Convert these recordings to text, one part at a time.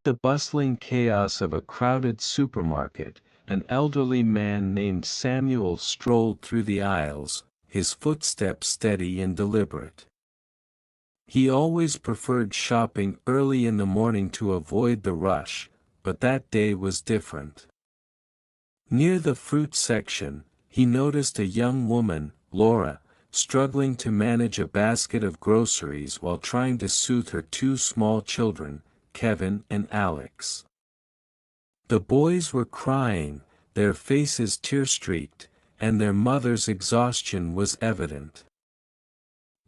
the bustling chaos of a crowded supermarket, an elderly man named Samuel strolled through the aisles, his footsteps steady and deliberate. He always preferred shopping early in the morning to avoid the rush, but that day was different. Near the fruit section, he noticed a young woman, Laura, struggling to manage a basket of groceries while trying to soothe her two small children, Kevin and Alex. The boys were crying, their faces tear-streaked, and their mother's exhaustion was evident.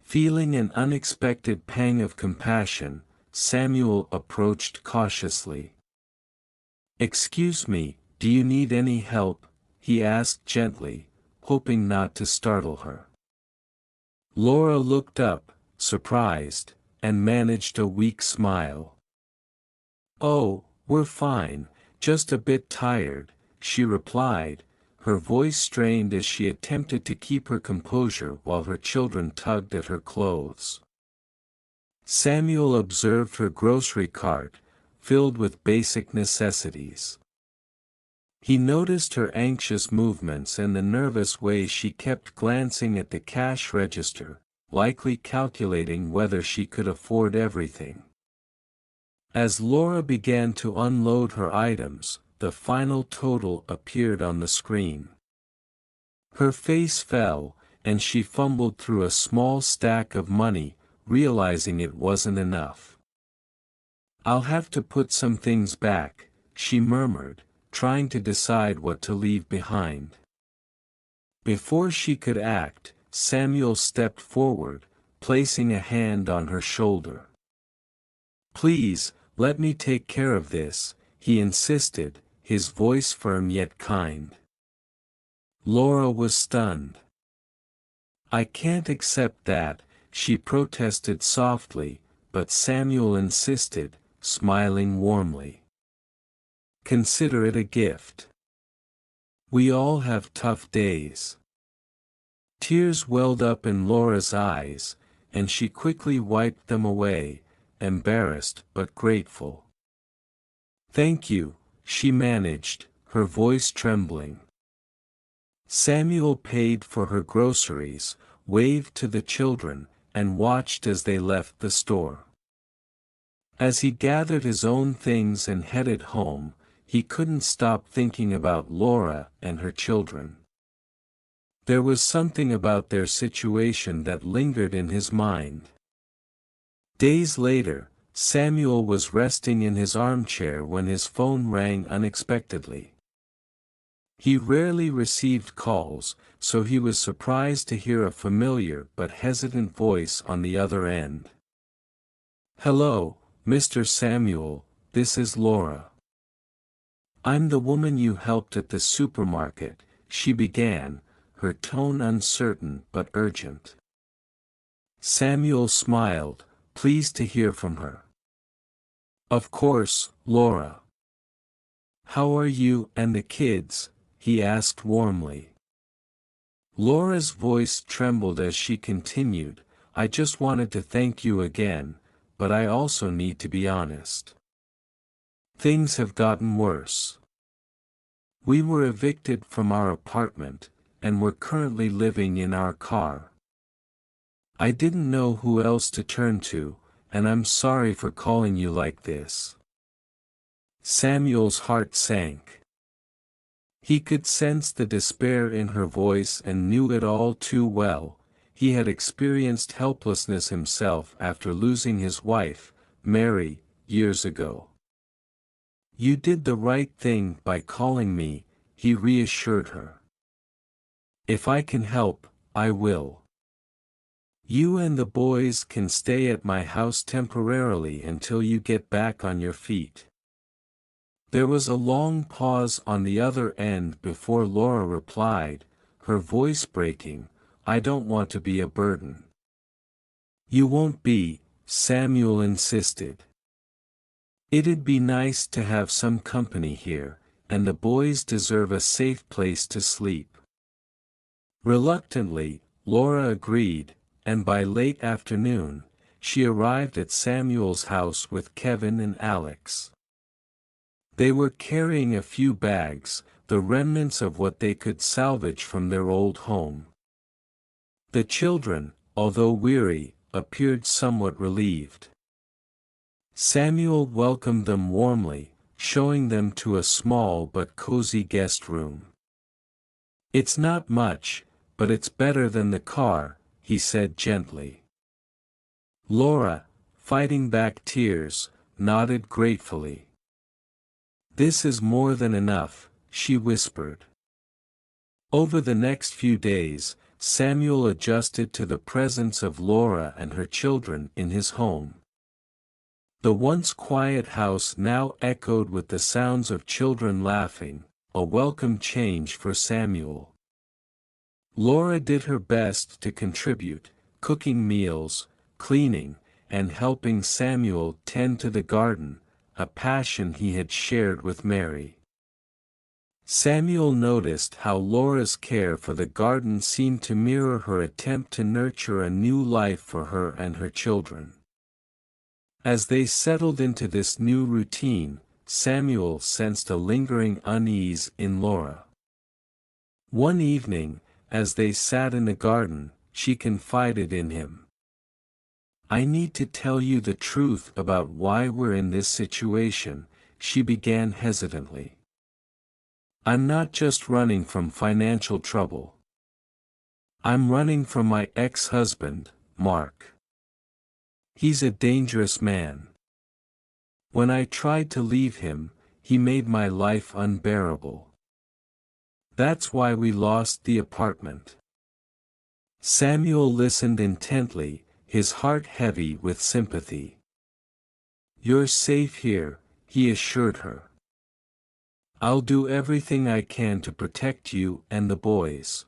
Feeling an unexpected pang of compassion, Samuel approached cautiously. "Excuse me, do you need any help?" he asked gently, hoping not to startle her. Laura looked up, surprised, and managed a weak smile. "Oh, we're fine, just a bit tired," she replied, her voice strained as she attempted to keep her composure while her children tugged at her clothes. Samuel observed her grocery cart, filled with basic necessities. He noticed her anxious movements and the nervous way she kept glancing at the cash register, likely calculating whether she could afford everything. As Laura began to unload her items, the final total appeared on the screen. Her face fell, and she fumbled through a small stack of money, realizing it wasn't enough. "I'll have to put some things back," she murmured, trying to decide what to leave behind. Before she could act, Samuel stepped forward, placing a hand on her shoulder. "Please, let me take care of this," he insisted, his voice firm yet kind. Laura was stunned. "I can't accept that," she protested softly, but Samuel insisted, smiling warmly. "Consider it a gift. We all have tough days." Tears welled up in Laura's eyes, and she quickly wiped them away, embarrassed but grateful. "Thank you," she managed, her voice trembling. Samuel paid for her groceries, waved to the children, and watched as they left the store. As he gathered his own things and headed home, he couldn't stop thinking about Laura and her children. There was something about their situation that lingered in his mind. Days later, Samuel was resting in his armchair when his phone rang unexpectedly. He rarely received calls, so he was surprised to hear a familiar but hesitant voice on the other end. "Hello, Mr. Samuel, this is Laura. I'm the woman you helped at the supermarket," she began, her tone uncertain but urgent. Samuel smiled, pleased to hear from her. "Of course, Laura. How are you and the kids?" he asked warmly. Laura's voice trembled as she continued, "I just wanted to thank you again, but I also need to be honest. Things have gotten worse. We were evicted from our apartment, and we're currently living in our car. I didn't know who else to turn to, and I'm sorry for calling you like this." Samuel's heart sank. He could sense the despair in her voice and knew it all too well. He had experienced helplessness himself after losing his wife, Mary, years ago. "You did the right thing by calling me," he reassured her. "If I can help, I will. You and the boys can stay at my house temporarily until you get back on your feet." There was a long pause on the other end before Laura replied, her voice breaking, "I don't want to be a burden." "You won't be," Samuel insisted. "It'd be nice to have some company here, and the boys deserve a safe place to sleep." Reluctantly, Laura agreed, and by late afternoon, she arrived at Samuel's house with Kevin and Alex. They were carrying a few bags, the remnants of what they could salvage from their old home. The children, although weary, appeared somewhat relieved. Samuel welcomed them warmly, showing them to a small but cozy guest room. "It's not much, but it's better than the car," he said gently. Laura, fighting back tears, nodded gratefully. "This is more than enough," she whispered. Over the next few days, Samuel adjusted to the presence of Laura and her children in his home. The once quiet house now echoed with the sounds of children laughing, a welcome change for Samuel. Laura did her best to contribute, cooking meals, cleaning, and helping Samuel tend to the garden, a passion he had shared with Mary. Samuel noticed how Laura's care for the garden seemed to mirror her attempt to nurture a new life for her and her children. As they settled into this new routine, Samuel sensed a lingering unease in Laura. One evening, as they sat in the garden, she confided in him. "I need to tell you the truth about why we're in this situation," she began hesitantly. "I'm not just running from financial trouble. I'm running from my ex-husband, Mark. He's a dangerous man. When I tried to leave him, he made my life unbearable. That's why we lost the apartment." Samuel listened intently, his heart heavy with sympathy. "You're safe here," he assured her. "I'll do everything I can to protect you and the boys."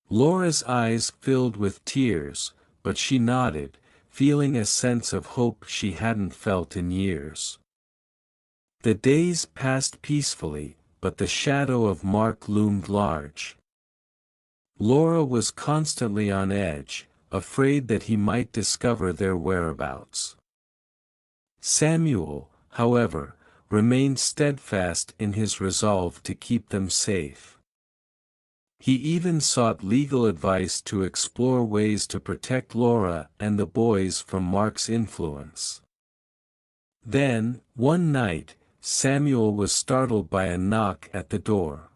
Laura's eyes filled with tears, but she nodded, feeling a sense of hope she hadn't felt in years. The days passed peacefully, but the shadow of Mark loomed large. Laura was constantly on edge, afraid that he might discover their whereabouts. Samuel, however, remained steadfast in his resolve to keep them safe. He even sought legal advice to explore ways to protect Laura and the boys from Mark's influence. Then, one night, Samuel was startled by a knock at the door.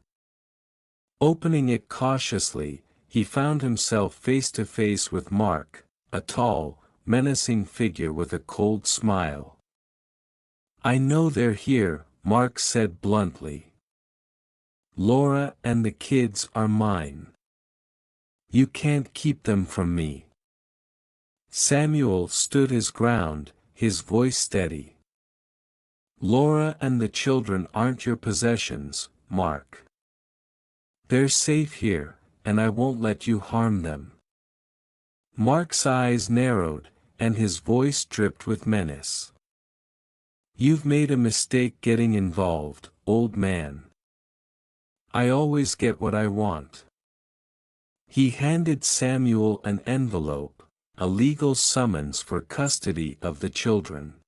Opening it cautiously, he found himself face to face with Mark, a tall, menacing figure with a cold smile. "I know they're here," Mark said bluntly. "Laura and the kids are mine. You can't keep them from me." Samuel stood his ground, his voice steady. "Laura and the children aren't your possessions, Mark. They're safe here, and I won't let you harm them." Mark's eyes narrowed, and his voice dripped with menace. "You've made a mistake getting involved, old man. I always get what I want." He handed Samuel an envelope, a legal summons for custody of the children.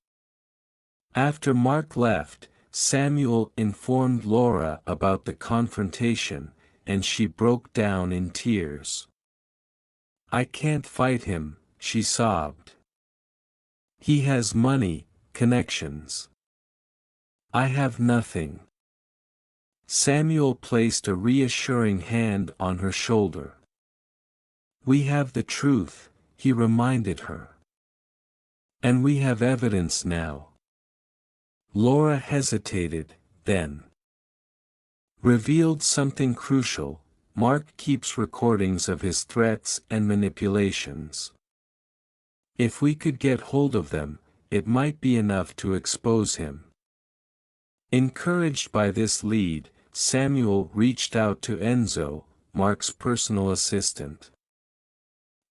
After Mark left, Samuel informed Laura about the confrontation, and she broke down in tears. "I can't fight him," she sobbed. "He has money, connections. I have nothing." Samuel placed a reassuring hand on her shoulder. "We have the truth," he reminded her. "And we have evidence now." Laura hesitated, then revealed something crucial. "Mark keeps recordings of his threats and manipulations. If we could get hold of them, it might be enough to expose him." Encouraged by this lead, Samuel reached out to Enzo, Mark's personal assistant.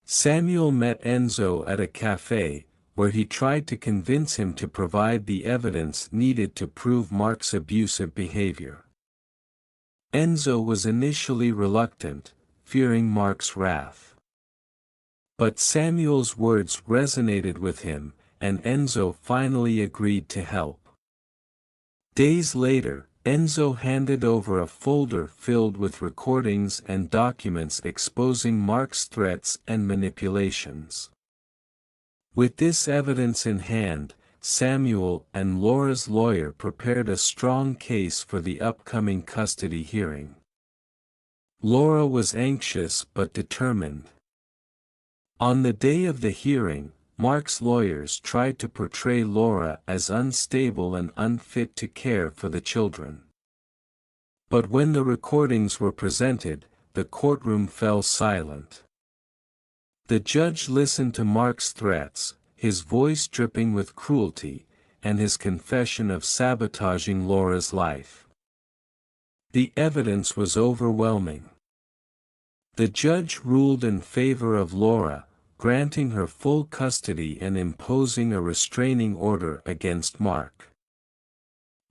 Samuel met Enzo at a cafe, where he tried to convince him to provide the evidence needed to prove Mark's abusive behavior. Enzo was initially reluctant, fearing Mark's wrath. But Samuel's words resonated with him, and Enzo finally agreed to help. Days later, Enzo handed over a folder filled with recordings and documents exposing Mark's threats and manipulations. With this evidence in hand, Samuel and Laura's lawyer prepared a strong case for the upcoming custody hearing. Laura was anxious but determined. On the day of the hearing, Mark's lawyers tried to portray Laura as unstable and unfit to care for the children. But when the recordings were presented, the courtroom fell silent. The judge listened to Mark's threats, his voice dripping with cruelty, and his confession of sabotaging Laura's life. The evidence was overwhelming. The judge ruled in favor of Laura, granting her full custody and imposing a restraining order against Mark.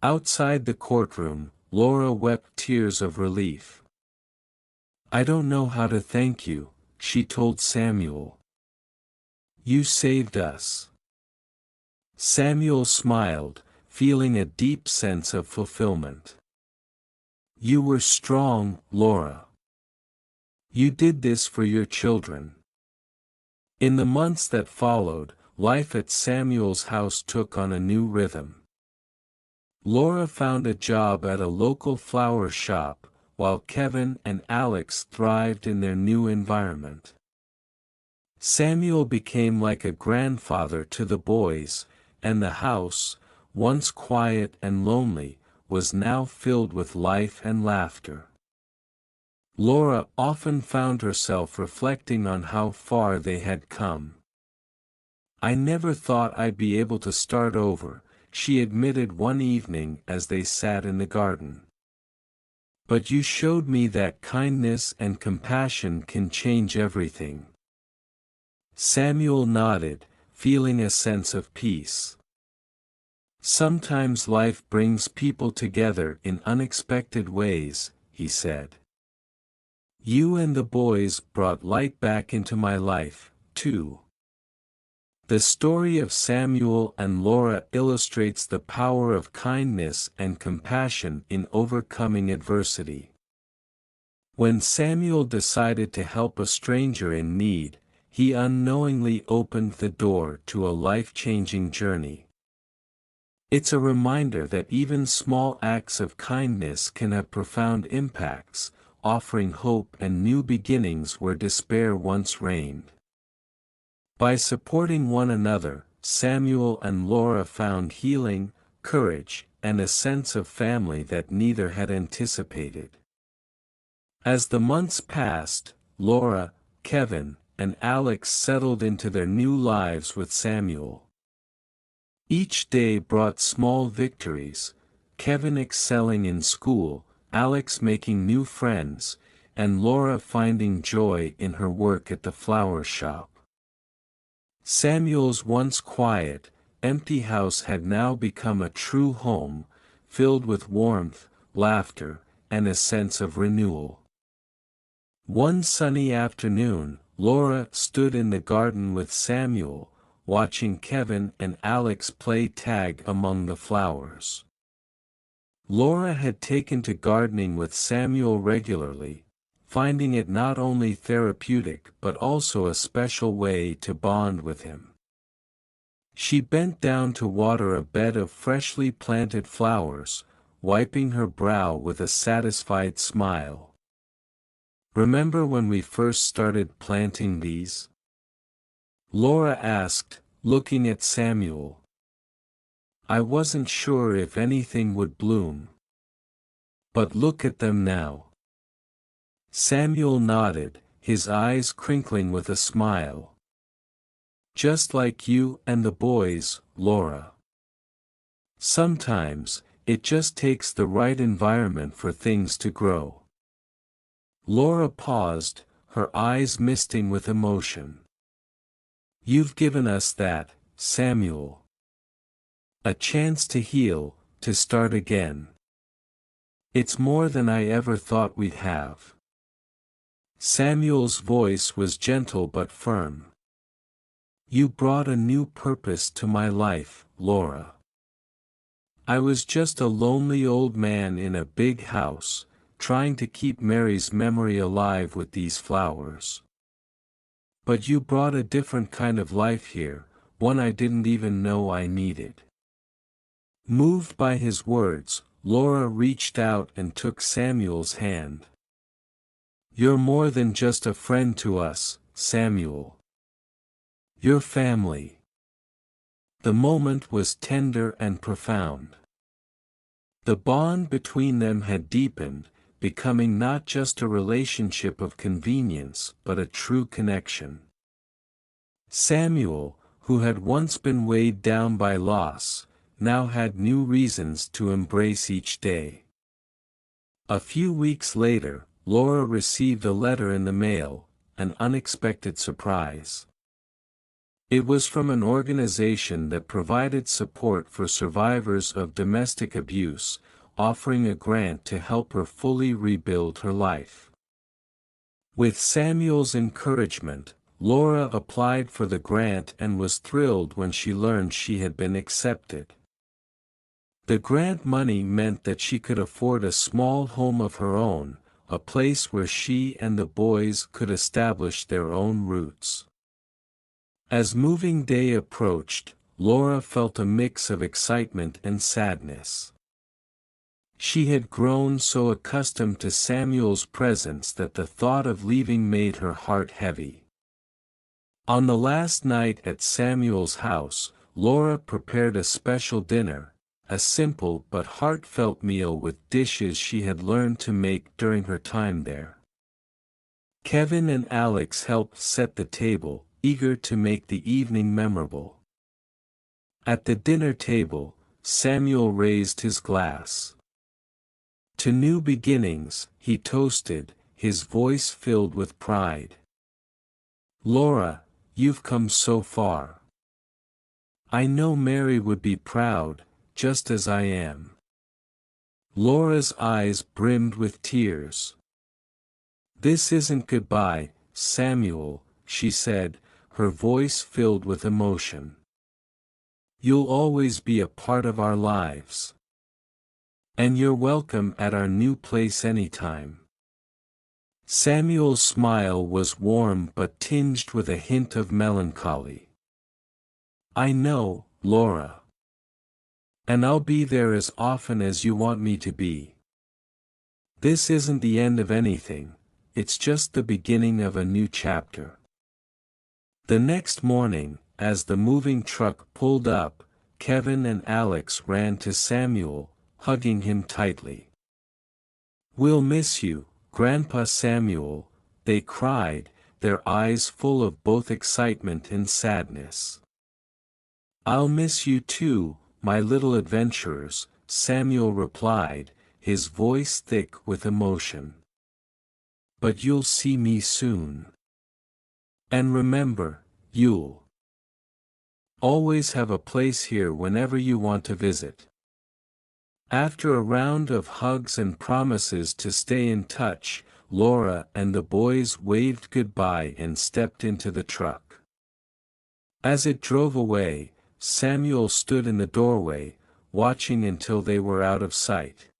Outside the courtroom, Laura wept tears of relief. "I don't know how to thank you," she told Samuel. "You saved us." Samuel smiled, feeling a deep sense of fulfillment. "You were strong, Laura. You did this for your children." In the months that followed, life at Samuel's house took on a new rhythm. Laura found a job at a local flower shop, while Kevin and Alex thrived in their new environment. Samuel became like a grandfather to the boys, and the house, once quiet and lonely, was now filled with life and laughter. Laura often found herself reflecting on how far they had come. "I never thought I'd be able to start over," she admitted one evening as they sat in the garden. "But you showed me that kindness and compassion can change everything." Samuel nodded, feeling a sense of peace. "Sometimes life brings people together in unexpected ways," he said. "You and the boys brought light back into my life, too." The story of Samuel and Laura illustrates the power of kindness and compassion in overcoming adversity. When Samuel decided to help a stranger in need, he unknowingly opened the door to a life-changing journey. It's a reminder that even small acts of kindness can have profound impacts, offering hope and new beginnings where despair once reigned. By supporting one another, Samuel and Laura found healing, courage, and a sense of family that neither had anticipated. As the months passed, Laura, Kevin, and Alex settled into their new lives with Samuel. Each day brought small victories, Kevin excelling in school, Alex making new friends, and Laura finding joy in her work at the flower shop. Samuel's once quiet, empty house had now become a true home, filled with warmth, laughter, and a sense of renewal. One sunny afternoon, Laura stood in the garden with Samuel, watching Kevin and Alex play tag among the flowers. Laura had taken to gardening with Samuel regularly, finding it not only therapeutic but also a special way to bond with him. She bent down to water a bed of freshly planted flowers, wiping her brow with a satisfied smile. "Remember when we first started planting these?" Laura asked, looking at Samuel. "I wasn't sure if anything would bloom. But look at them now." Samuel nodded, his eyes crinkling with a smile. "Just like you and the boys, Laura. Sometimes, it just takes the right environment for things to grow." Laura paused, her eyes misting with emotion. "You've given us that, Samuel. A chance to heal, to start again. It's more than I ever thought we'd have." Samuel's voice was gentle but firm. "You brought a new purpose to my life, Laura. I was just a lonely old man in a big house, trying to keep Mary's memory alive with these flowers. But you brought a different kind of life here, one I didn't even know I needed." Moved by his words, Laura reached out and took Samuel's hand. "You're more than just a friend to us, Samuel. You're family." The moment was tender and profound. The bond between them had deepened, becoming not just a relationship of convenience but a true connection. Samuel, who had once been weighed down by loss, now had new reasons to embrace each day. A few weeks later, Laura received a letter in the mail, an unexpected surprise. It was from an organization that provided support for survivors of domestic abuse, offering a grant to help her fully rebuild her life. With Samuel's encouragement, Laura applied for the grant and was thrilled when she learned she had been accepted. The grant money meant that she could afford a small home of her own, a place where she and the boys could establish their own roots. As moving day approached, Laura felt a mix of excitement and sadness. She had grown so accustomed to Samuel's presence that the thought of leaving made her heart heavy. On the last night at Samuel's house, Laura prepared a special dinner, a simple but heartfelt meal with dishes she had learned to make during her time there. Kevin and Alex helped set the table, eager to make the evening memorable. At the dinner table, Samuel raised his glass. "To new beginnings," he toasted, his voice filled with pride. "Laura, you've come so far. I know Mary would be proud, just as I am." Laura's eyes brimmed with tears. "This isn't goodbye, Samuel," she said, her voice filled with emotion. "You'll always be a part of our lives. And you're welcome at our new place anytime." Samuel's smile was warm but tinged with a hint of melancholy. "I know, Laura. And I'll be there as often as you want me to be. This isn't the end of anything, it's just the beginning of a new chapter." The next morning, as the moving truck pulled up, Kevin and Alex ran to Samuel, hugging him tightly. "We'll miss you, Grandpa Samuel," they cried, their eyes full of both excitement and sadness. "I'll miss you too, my little adventurers," Samuel replied, his voice thick with emotion. "But you'll see me soon. And remember, you'll always have a place here whenever you want to visit." After a round of hugs and promises to stay in touch, Laura and the boys waved goodbye and stepped into the truck. As it drove away, Samuel stood in the doorway, watching until they were out of sight.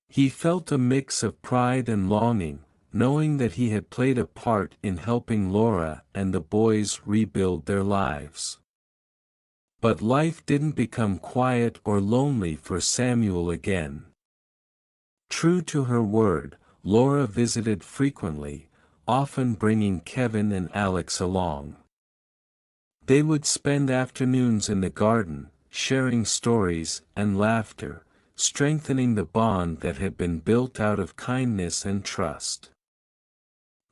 He felt a mix of pride and longing, knowing that he had played a part in helping Laura and the boys rebuild their lives. But life didn't become quiet or lonely for Samuel again. True to her word, Laura visited frequently, often bringing Kevin and Alex along. They would spend afternoons in the garden, sharing stories and laughter, strengthening the bond that had been built out of kindness and trust.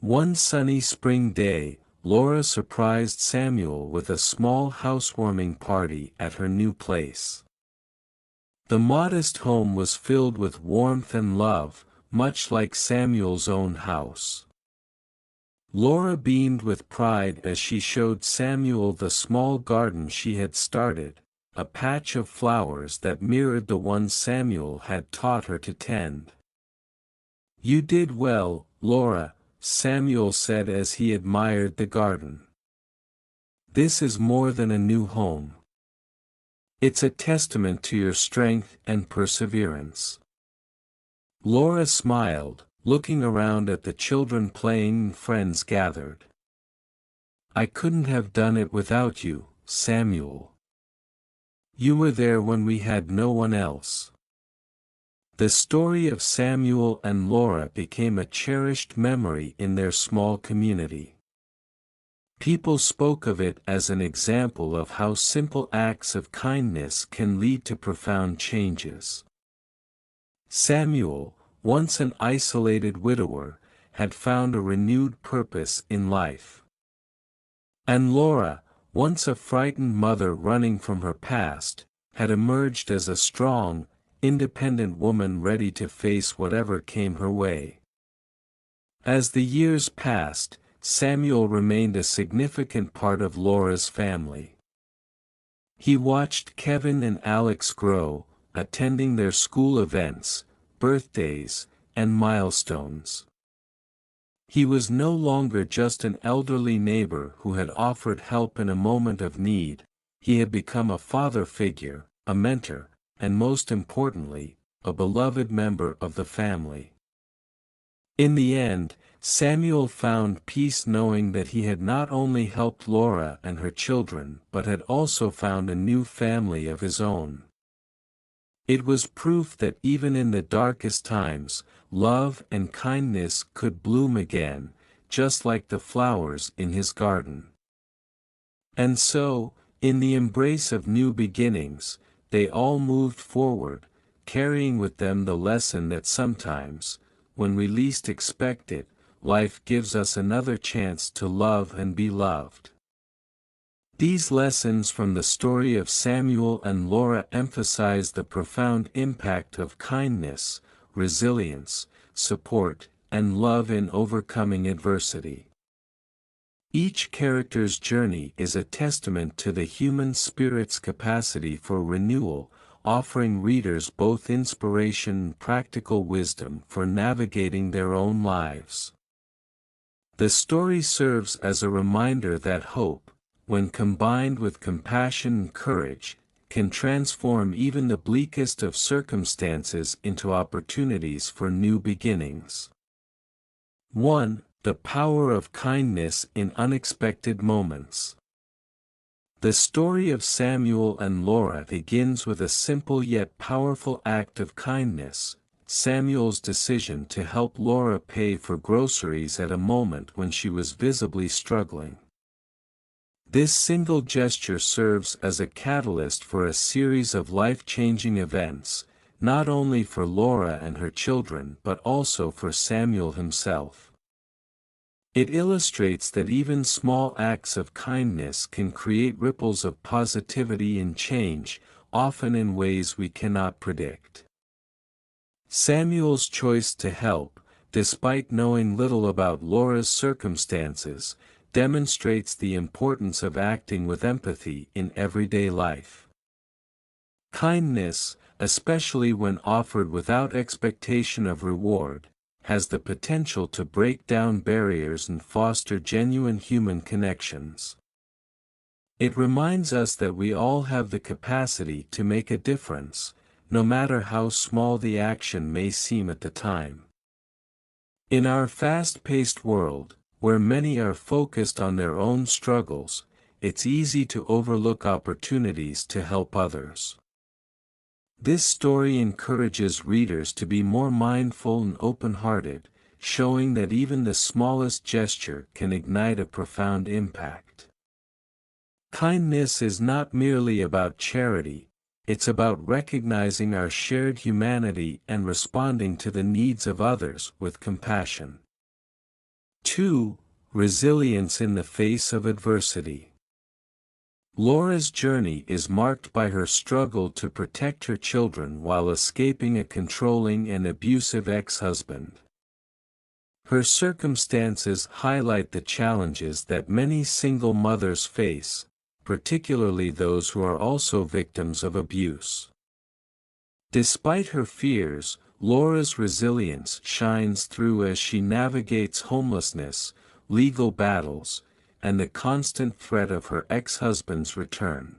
One sunny spring day, Laura surprised Samuel with a small housewarming party at her new place. The modest home was filled with warmth and love, much like Samuel's own house. Laura beamed with pride as she showed Samuel the small garden she had started, a patch of flowers that mirrored the one Samuel had taught her to tend. "You did well, Laura," Samuel said as he admired the garden. "This is more than a new home. It's a testament to your strength and perseverance." Laura smiled, looking around at the children playing and friends gathered. "I couldn't have done it without you, Samuel. You were there when we had no one else." The story of Samuel and Laura became a cherished memory in their small community. People spoke of it as an example of how simple acts of kindness can lead to profound changes. Samuel, once an isolated widower, had found a renewed purpose in life. And Laura, once a frightened mother running from her past, had emerged as a strong, independent woman ready to face whatever came her way. As the years passed, Samuel remained a significant part of Laura's family. He watched Kevin and Alex grow, attending their school events, birthdays, and milestones. He was no longer just an elderly neighbor who had offered help in a moment of need. He had become a father figure, a mentor, and most importantly, a beloved member of the family. In the end, Samuel found peace knowing that he had not only helped Laura and her children but had also found a new family of his own. It was proof that even in the darkest times, love and kindness could bloom again, just like the flowers in his garden. And so, in the embrace of new beginnings, they all moved forward, carrying with them the lesson that sometimes, when we least expect it, life gives us another chance to love and be loved. These lessons from the story of Samuel and Laura emphasize the profound impact of kindness, resilience, support, and love in overcoming adversity. Each character's journey is a testament to the human spirit's capacity for renewal, offering readers both inspiration and practical wisdom for navigating their own lives. The story serves as a reminder that hope, when combined with compassion and courage, can transform even the bleakest of circumstances into opportunities for new beginnings. 1. The power of kindness in unexpected moments. The story of Samuel and Laura begins with a simple yet powerful act of kindness: Samuel's decision to help Laura pay for groceries at a moment when she was visibly struggling. This single gesture serves as a catalyst for a series of life-changing events, not only for Laura and her children but also for Samuel himself. It illustrates that even small acts of kindness can create ripples of positivity and change, often in ways we cannot predict. Samuel's choice to help, despite knowing little about Laura's circumstances, demonstrates the importance of acting with empathy in everyday life. Kindness, especially when offered without expectation of reward, has the potential to break down barriers and foster genuine human connections. It reminds us that we all have the capacity to make a difference, no matter how small the action may seem at the time. In our fast-paced world, where many are focused on their own struggles, it's easy to overlook opportunities to help others. This story encourages readers to be more mindful and open-hearted, showing that even the smallest gesture can ignite a profound impact. Kindness is not merely about charity, it's about recognizing our shared humanity and responding to the needs of others with compassion. 2. Resilience in the face of adversity. Laura's journey is marked by her struggle to protect her children while escaping a controlling and abusive ex-husband. Her circumstances highlight the challenges that many single mothers face, particularly those who are also victims of abuse. Despite her fears, Laura's resilience shines through as she navigates homelessness, legal battles, and the constant threat of her ex-husband's return.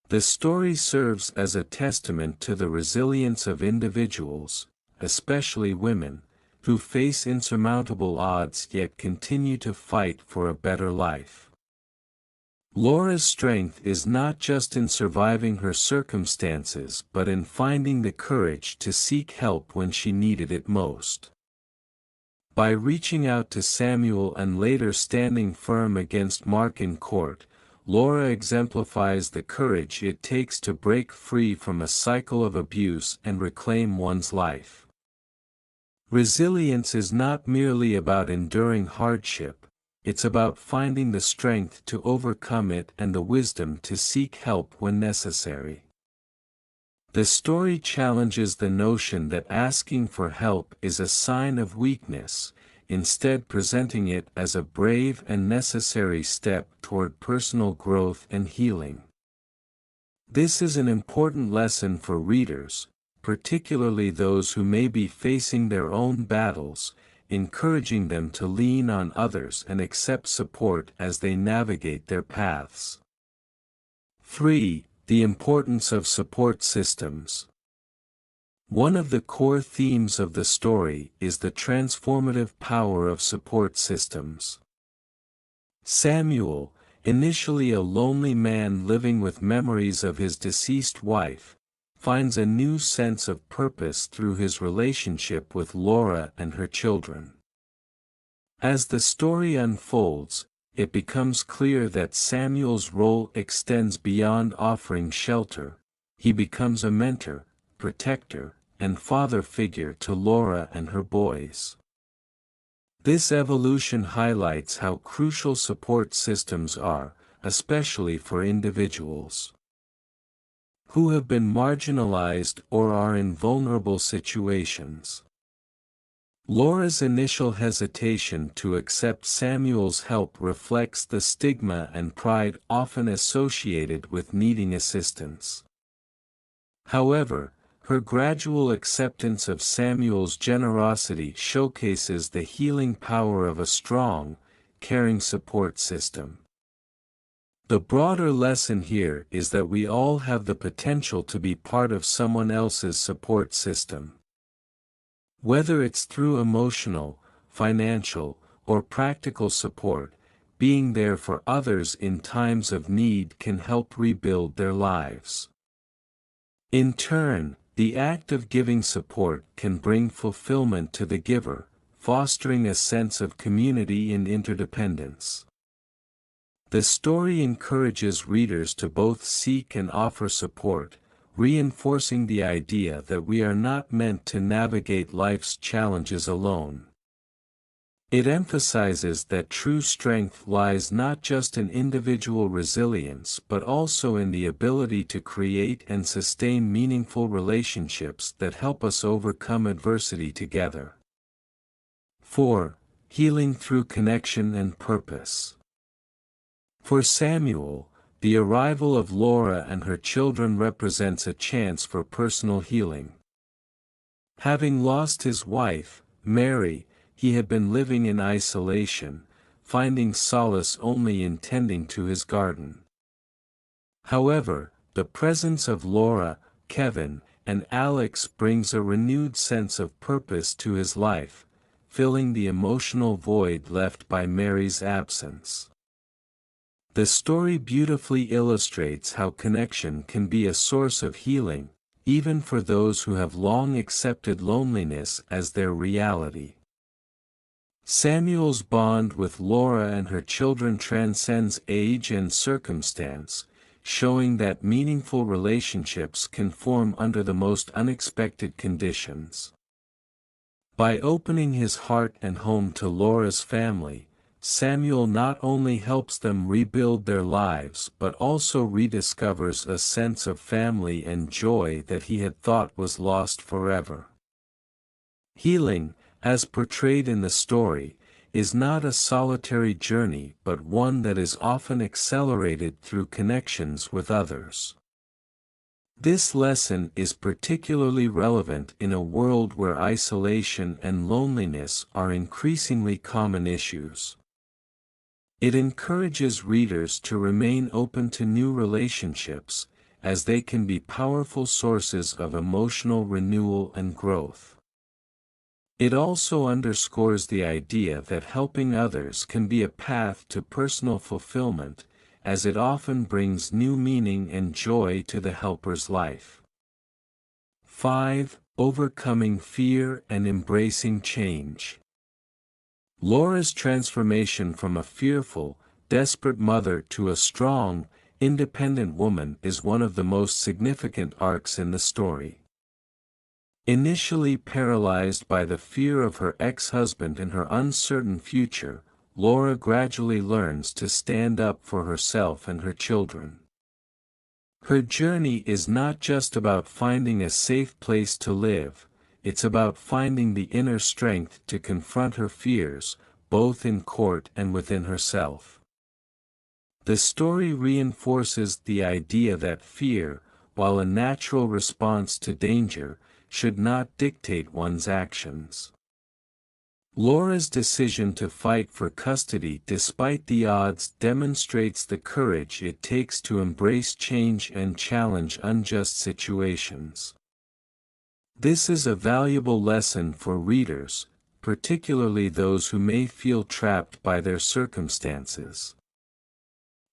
The story serves as a testament to the resilience of individuals, especially women, who face insurmountable odds yet continue to fight for a better life. Laura's strength is not just in surviving her circumstances but in finding the courage to seek help when she needed it most. By reaching out to Samuel and later standing firm against Mark in court, Laura exemplifies the courage it takes to break free from a cycle of abuse and reclaim one's life. Resilience is not merely about enduring hardship, it's about finding the strength to overcome it and the wisdom to seek help when necessary. The story challenges the notion that asking for help is a sign of weakness, instead presenting it as a brave and necessary step toward personal growth and healing. This is an important lesson for readers, particularly those who may be facing their own battles, encouraging them to lean on others and accept support as they navigate their paths. 3. The importance of support systems. One of the core themes of the story is the transformative power of support systems. Samuel, initially a lonely man living with memories of his deceased wife, finds a new sense of purpose through his relationship with Laura and her children. As the story unfolds, it becomes clear that Samuel's role extends beyond offering shelter. He becomes a mentor, protector, and father figure to Laura and her boys. This evolution highlights how crucial support systems are, especially for individuals who have been marginalized or are in vulnerable situations. Laura's initial hesitation to accept Samuel's help reflects the stigma and pride often associated with needing assistance. However, her gradual acceptance of Samuel's generosity showcases the healing power of a strong, caring support system. The broader lesson here is that we all have the potential to be part of someone else's support system. Whether it's through emotional, financial, or practical support, being there for others in times of need can help rebuild their lives. In turn, the act of giving support can bring fulfillment to the giver, fostering a sense of community and interdependence. The story encourages readers to both seek and offer support, reinforcing the idea that we are not meant to navigate life's challenges alone. It emphasizes that true strength lies not just in individual resilience but also in the ability to create and sustain meaningful relationships that help us overcome adversity together. 4. Healing through connection and purpose. For Samuel, the arrival of Laura and her children represents a chance for personal healing. Having lost his wife, Mary, he had been living in isolation, finding solace only in tending to his garden. However, the presence of Laura, Kevin, and Alex brings a renewed sense of purpose to his life, filling the emotional void left by Mary's absence. The story beautifully illustrates how connection can be a source of healing, even for those who have long accepted loneliness as their reality. Samuel's bond with Laura and her children transcends age and circumstance, showing that meaningful relationships can form under the most unexpected conditions. By opening his heart and home to Laura's family, Samuel not only helps them rebuild their lives but also rediscovers a sense of family and joy that he had thought was lost forever. Healing, as portrayed in the story, is not a solitary journey but one that is often accelerated through connections with others. This lesson is particularly relevant in a world where isolation and loneliness are increasingly common issues. It encourages readers to remain open to new relationships, as they can be powerful sources of emotional renewal and growth. It also underscores the idea that helping others can be a path to personal fulfillment, as it often brings new meaning and joy to the helper's life. 5. Overcoming fear and embracing change. Laura's transformation from a fearful, desperate mother to a strong, independent woman is one of the most significant arcs in the story. Initially paralyzed by the fear of her ex-husband and her uncertain future, Laura gradually learns to stand up for herself and her children. Her journey is not just about finding a safe place to live, it's about finding the inner strength to confront her fears, both in court and within herself. The story reinforces the idea that fear, while a natural response to danger, should not dictate one's actions. Laura's decision to fight for custody despite the odds demonstrates the courage it takes to embrace change and challenge unjust situations. This is a valuable lesson for readers, particularly those who may feel trapped by their circumstances.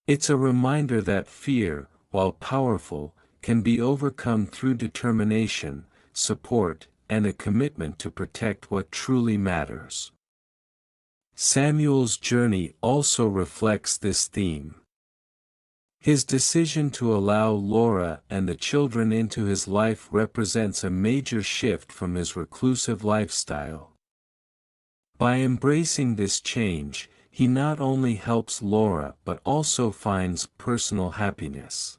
It's a reminder that fear, while powerful, can be overcome through determination, support, and a commitment to protect what truly matters. Samuel's journey also reflects this theme. His decision to allow Laura and the children into his life represents a major shift from his reclusive lifestyle. By embracing this change, he not only helps Laura but also finds personal happiness.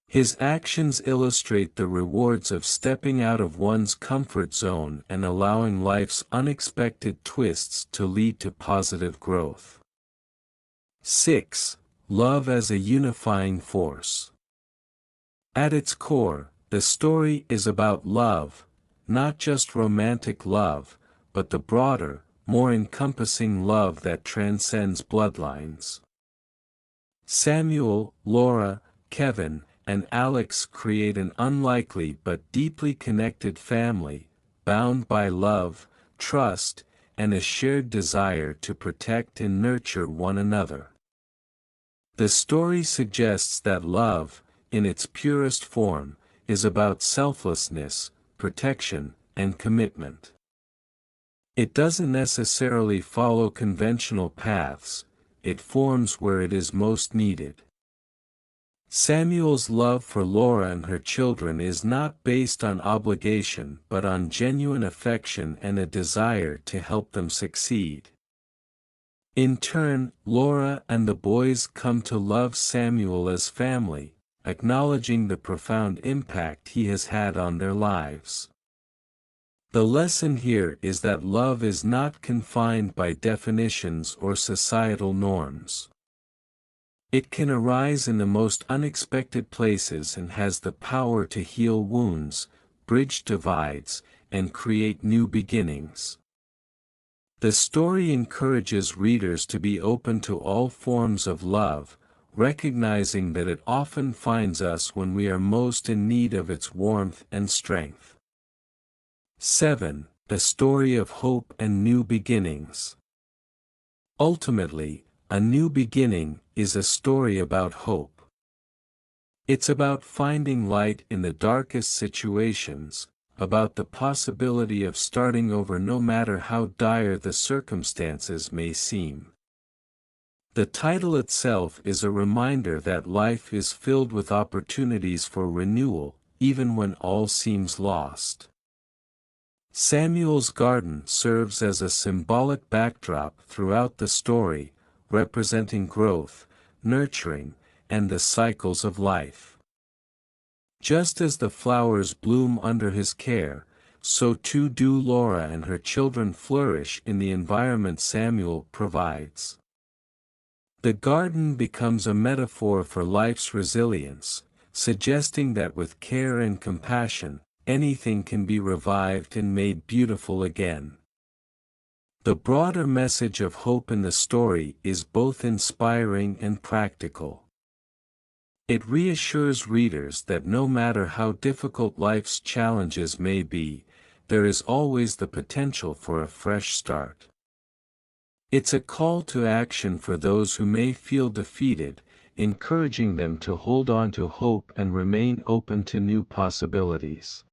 His actions illustrate the rewards of stepping out of one's comfort zone and allowing life's unexpected twists to lead to positive growth. 6. Love as a unifying force. At its core, the story is about love, not just romantic love, but the broader, more encompassing love that transcends bloodlines. Samuel, Laura, Kevin, and Alex create an unlikely but deeply connected family, bound by love, trust, and a shared desire to protect and nurture one another. The story suggests that love, in its purest form, is about selflessness, protection, and commitment. It doesn't necessarily follow conventional paths, it forms where it is most needed. Samuel's love for Laura and her children is not based on obligation but on genuine affection and a desire to help them succeed. In turn, Laura and the boys come to love Samuel as family, acknowledging the profound impact he has had on their lives. The lesson here is that love is not confined by definitions or societal norms. It can arise in the most unexpected places and has the power to heal wounds, bridge divides, and create new beginnings. The story encourages readers to be open to all forms of love, recognizing that it often finds us when we are most in need of its warmth and strength. 7. The story of hope and new beginnings. Ultimately, A New Beginning is a story about hope. It's about finding light in the darkest situations, about the possibility of starting over no matter how dire the circumstances may seem. The title itself is a reminder that life is filled with opportunities for renewal, even when all seems lost. Samuel's garden serves as a symbolic backdrop throughout the story, representing growth, nurturing, and the cycles of life. Just as the flowers bloom under his care, so too do Laura and her children flourish in the environment Samuel provides. The garden becomes a metaphor for life's resilience, suggesting that with care and compassion, anything can be revived and made beautiful again. The broader message of hope in the story is both inspiring and practical. It reassures readers that no matter how difficult life's challenges may be, there is always the potential for a fresh start. It's a call to action for those who may feel defeated, encouraging them to hold on to hope and remain open to new possibilities.